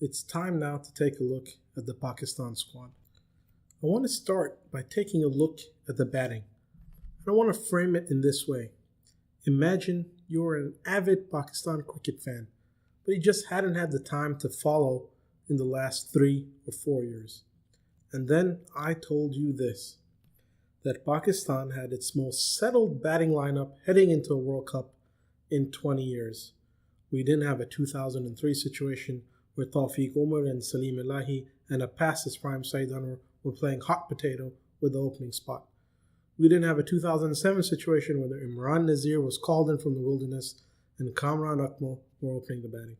It's time now to take a look at the Pakistan squad. I want to start by taking a look at the batting. And I want to frame it in this way. Imagine you're an avid Pakistan cricket fan, but you just hadn't had the time to follow in the last 3 or 4 years. And then I told you this, that Pakistan had its most settled batting lineup heading into a World Cup in 20 years. We didn't have a 2003 situation where Tawfiq Umar and Salim Elahi and a past his prime Saeed Anwar were playing hot potato with the opening spot. We didn't have a 2007 situation where Imran Nazir was called in from the wilderness and Kamran Akmal were opening the batting.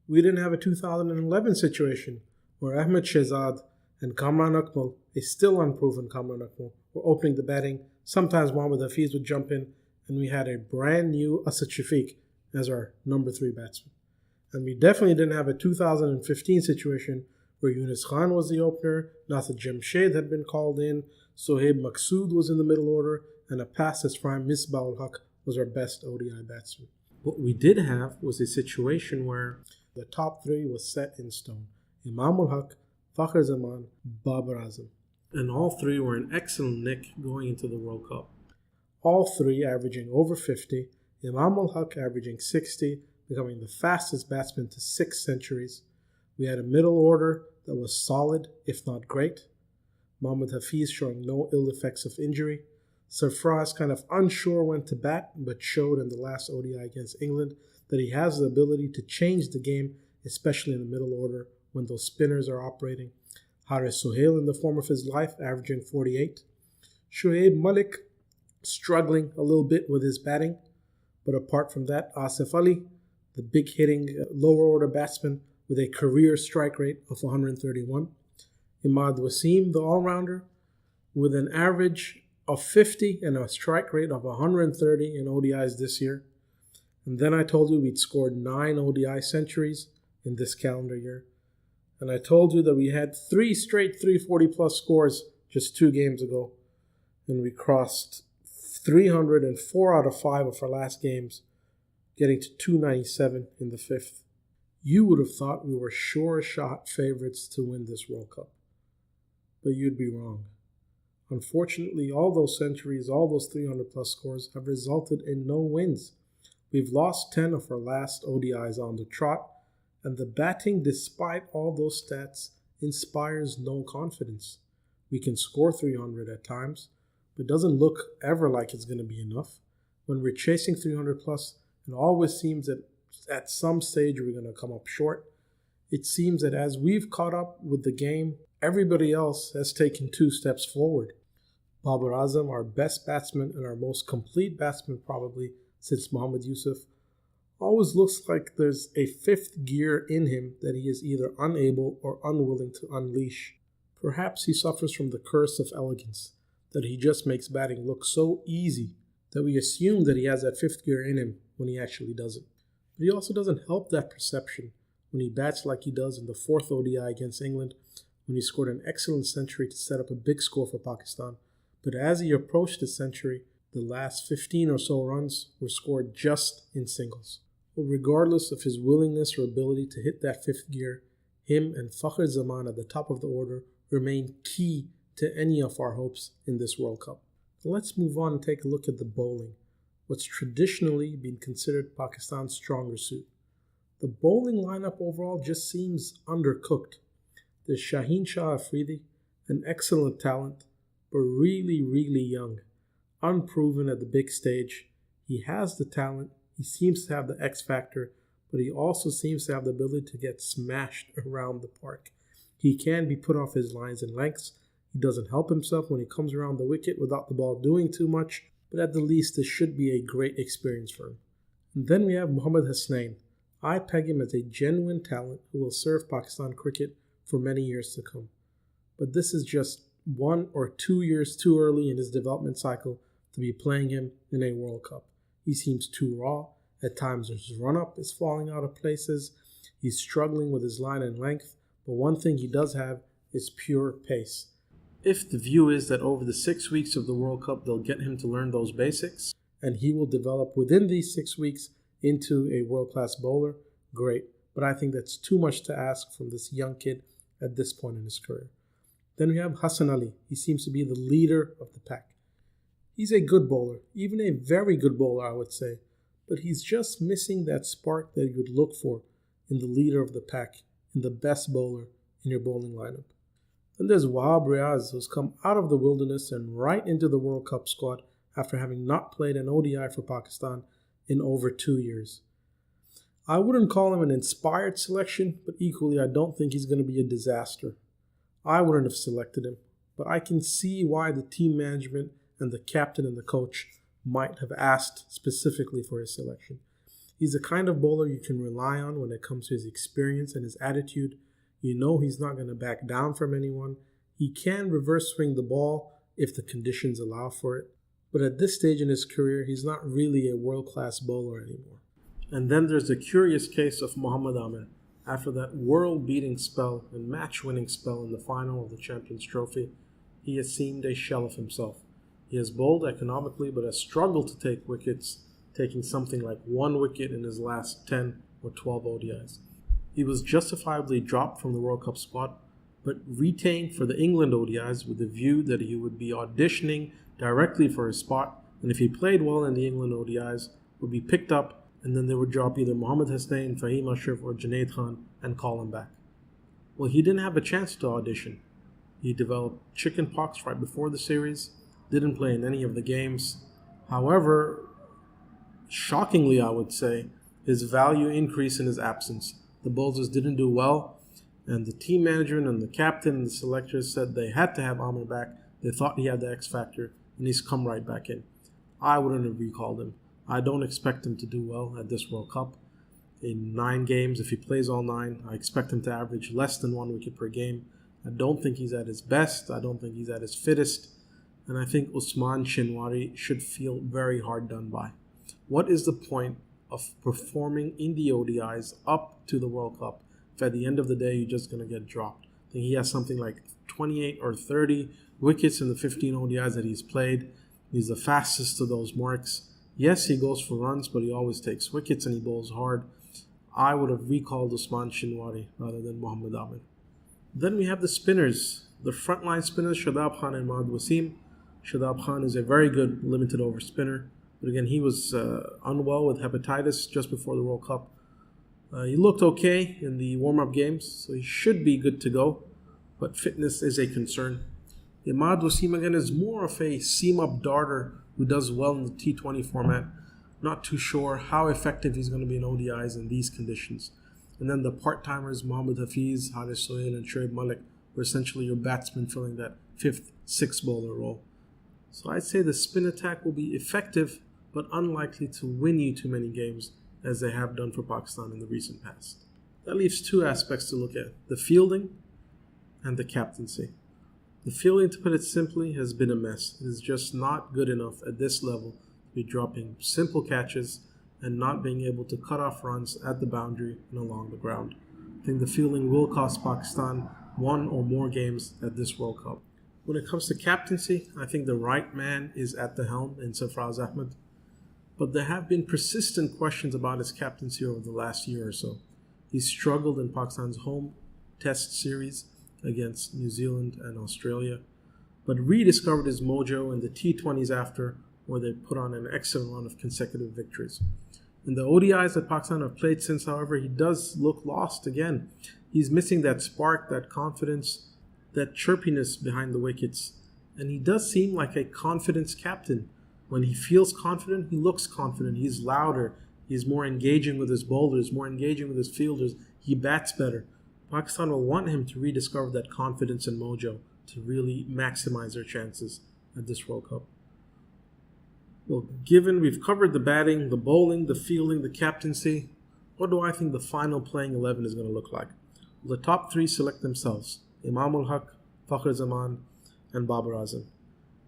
We didn't have a 2011 situation where Ahmed Shehzad and Kamran Akmal, a still unproven Kamran Akmal, were opening the batting. Sometimes Mohammad Hafiz would jump in, and we had a brand new Asad Shafiq as our number 3 batsman. And we definitely didn't have a 2015 situation where Yunus Khan was the opener, Nasir Jamshed had been called in, Sohaib Maqsood was in the middle order, and a past his prime Misbah ul Haq was our best ODI batsman. What we did have was a situation where the top 3 was set in stone. Imam ul Haq, Fakhr Zaman, Babar Azam. And all 3 were in excellent nick going into the World Cup. All 3 averaging over 50, Imam ul Haq averaging 60, becoming the fastest batsman to 6 centuries. We had a middle order that was solid, if not great. Mohammad Hafiz showing no ill effects of injury. Sarfraz kind of unsure when to bat, but showed in the last ODI against England that he has the ability to change the game, especially in the middle order when those spinners are operating. Haris Sohail in the form of his life, averaging 48. Shoaib Malik struggling a little bit with his batting. But apart from that, Asif Ali, the big hitting lower order batsman with a career strike rate of 131. Imad Wasim, the all-rounder, with an average of 50 and a strike rate of 130 in ODIs this year. And then I told you we'd scored 9 ODI centuries in this calendar year. And I told you that we had 3 straight 340 plus scores just 2 games ago. And we crossed 300 in 4 out of 5 of our last games, getting to 297 in the 5th. You would have thought we were sure shot favorites to win this World Cup. But you'd be wrong. Unfortunately, all those centuries, all those 300 plus scores have resulted in no wins. We've lost 10 of our last ODIs on the trot, and the batting, despite all those stats, inspires no confidence. We can score 300 at times, but it doesn't look ever like it's going to be enough. When we're chasing 300 plus, it always seems that at some stage we're going to come up short. It seems that as we've caught up with the game, everybody else has taken 2 steps forward. Babar Azam, our best batsman and our most complete batsman probably since Mohammad Yusuf, always looks like there's a 5th gear in him that he is either unable or unwilling to unleash. Perhaps he suffers from the curse of elegance, that he just makes batting look so easy that we assume that he has that 5th gear in him when he actually doesn't. But he also doesn't help that perception when he bats like he does in the 4th ODI against England, when he scored an excellent century to set up a big score for Pakistan. But as he approached the century, the last 15 or so runs were scored just in singles. Well, regardless of his willingness or ability to hit that 5th gear, him and Fakhr Zaman at the top of the order remain key to any of our hopes in this World Cup. Let's move on and take a look at the bowling, what's traditionally been considered Pakistan's stronger suit. The bowling lineup overall just seems undercooked. There's Shaheen Shah Afridi, an excellent talent, but really, really young, unproven at the big stage. He has the talent, he seems to have the X factor, but he also seems to have the ability to get smashed around the park. He can be put off his lines and lengths. He doesn't help himself when he comes around the wicket without the ball doing too much, but at the least this should be a great experience for him. And then we have Mohammad Hasnain. I peg him as a genuine talent who will serve Pakistan cricket for many years to come. But this is just 1 or 2 years too early in his development cycle to be playing him in a World Cup. He seems too raw. At times his run-up is falling out of places. He's struggling with his line and length. But one thing he does have is pure pace. If the view is that over the 6 weeks of the World Cup they'll get him to learn those basics, and he will develop within these 6 weeks into a world-class bowler, great. but I think that's too much to ask from this young kid at this point in his career. Then we have Hassan Ali. He seems to be the leader of the pack. He's a good bowler, even a very good bowler, I would say, but he's just missing that spark that you would look for in the leader of the pack, in the best bowler in your bowling lineup. Then there's Wahab Riaz, who's come out of the wilderness and right into the World Cup squad after having not played an ODI for Pakistan in over 2 years. I wouldn't call him an inspired selection, but equally I don't think he's going to be a disaster. I wouldn't have selected him, but I can see why the team management and the captain and the coach might have asked specifically for his selection. He's the kind of bowler you can rely on when it comes to his experience and his attitude. You know he's not going to back down from anyone. He can reverse swing the ball if the conditions allow for it. But at this stage in his career, he's not really a world-class bowler anymore. And then there's the curious case of Mohammad Amir. After that world-beating spell and match-winning spell in the final of the Champions Trophy, he has seemed a shell of himself. He has bowled economically but has struggled to take wickets, taking something like 1 wicket in his last 10 or 12 ODIs. He was justifiably dropped from the World Cup squad, but retained for the England ODIs with the view that he would be auditioning directly for his spot, and if he played well in the England ODIs, would be picked up, and then they would drop either Mohammad Hussain, Fahim Ashraf, or Junaid Khan and call him back. Well, he didn't have a chance to audition. He developed chickenpox right before the series, didn't play in any of the games. However, shockingly, I would say, his value increased in his absence. The bowlers didn't do well, and the team management and the captain and the selectors said they had to have Amir back. They thought he had the X factor, and he's come right back in. I wouldn't have recalled him. I don't expect him to do well at this World Cup. In 9 games, if he plays all 9, I expect him to average less than 1 wicket per game. I don't think he's at his best. I don't think he's at his fittest. And I think Usman Shinwari should feel very hard done by. What is the point of performing in the ODIs up to the World Cup if at the end of the day you're just going to get dropped? I think he has something like 28 or 30 wickets in the 15 ODIs that he's played. He's the fastest to those marks. Yes, he goes for runs, but he always takes wickets and he bowls hard. I would have recalled Usman Shinwari rather than Mohammad Amir. Then we have the spinners. The frontline spinners, Shadab Khan and Mahmood Wasim. Shadab Khan is a very good limited over spinner. But again, he was unwell with hepatitis just before the World Cup. He looked okay in the warm-up games, so he should be good to go. But fitness is a concern. Mahmood Wasim, again, is more of a seam-up darter who does well in the T20 format. Not too sure how effective he's going to be in ODIs in these conditions. And then the part-timers, Mohammad Hafiz, Haris Sohail, and Shoaib Malik, were essentially your batsmen filling that 5th, 6th bowler role. So I'd say the spin attack will be effective, but unlikely to win you too many games, as they have done for Pakistan in the recent past. That leaves 2 aspects to look at, the fielding and the captaincy. The fielding, to put it simply, has been a mess. It is just not good enough at this level to be dropping simple catches and not being able to cut off runs at the boundary and along the ground. I think the fielding will cost Pakistan 1 or more games at this World Cup. When it comes to captaincy, I think the right man is at the helm in Sarfraz Ahmed. But there have been persistent questions about his captaincy over the last year or so. He struggled in Pakistan's home test series against New Zealand and Australia, but rediscovered his mojo in the T20s after, where they put on an excellent run of consecutive victories. In the ODIs that Pakistan have played since, however, he does look lost again. He's missing that spark, that confidence, that chirpiness behind the wickets. And he does seem like a confidence captain. When he feels confident, he looks confident. He's louder. He's more engaging with his bowlers, more engaging with his fielders. He bats better. Pakistan will want him to rediscover that confidence and mojo to really maximize their chances at this World Cup. Well, given we've covered the batting, the bowling, the fielding, the captaincy, what do I think the final playing 11 is going to look like? Well, the top 3 select themselves: Imam ul Haq, Fakhar Zaman, and Babar Azam.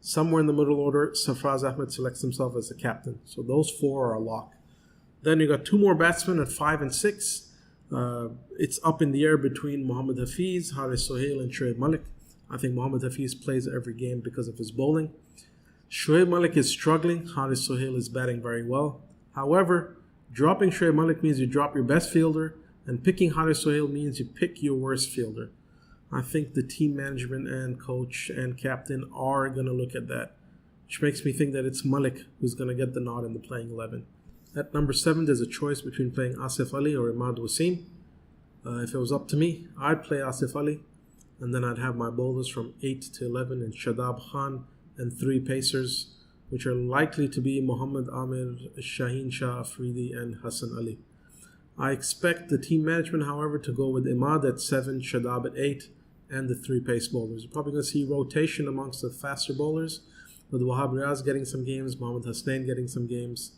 Somewhere in the middle order, Sarfraz Ahmed selects himself as the captain. So those 4 are a lock. Then you got 2 more batsmen at 5 and 6. It's up in the air between Mohammad Hafiz, Haris Sohail, and Shoaib Malik. I think Mohammad Hafiz plays every game because of his bowling. Shoaib Malik is struggling. Haris Sohail is batting very well. However, dropping Shoaib Malik means you drop your best fielder, And picking Haris Sohail means you pick your worst fielder. I think the team management and coach and captain are going to look at that, which makes me think that it's Malik who's going to get the nod in the playing 11. At number 7, there's a choice between playing Asif Ali or Imad Wasim. If it was up to me, I'd play Asif Ali, and then I'd have my bowlers from 8 to 11 in Shadab Khan and 3 pacers, which are likely to be Muhammad Amir, Shaheen Shah Afridi, and Hassan Ali. I expect the team management, however, to go with Imad at 7, Shadab at 8, and the 3 pace bowlers. You're probably going to see rotation amongst the faster bowlers, with Wahab Riaz getting some games, Mohammad Hasnain getting some games.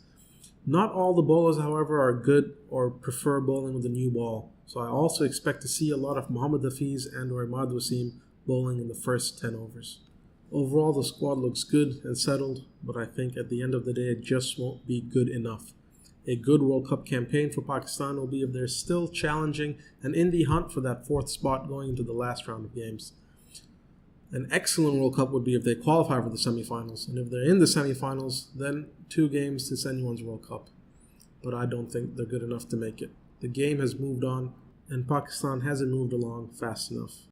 Not all the bowlers, however, are good or prefer bowling with a new ball, so I also expect to see a lot of Muhammad Hafiz and or Imad Wasim bowling in the first 10 overs. Overall, the squad looks good and settled, but I think at the end of the day, it just won't be good enough. A good World Cup campaign for Pakistan will be if they're still challenging and in the hunt for that 4th spot going into the last round of games. An excellent World Cup would be if they qualify for the semifinals, and if they're in the semifinals, then 2 games to anyone's World Cup. But I don't think they're good enough to make it. The game has moved on, and Pakistan hasn't moved along fast enough.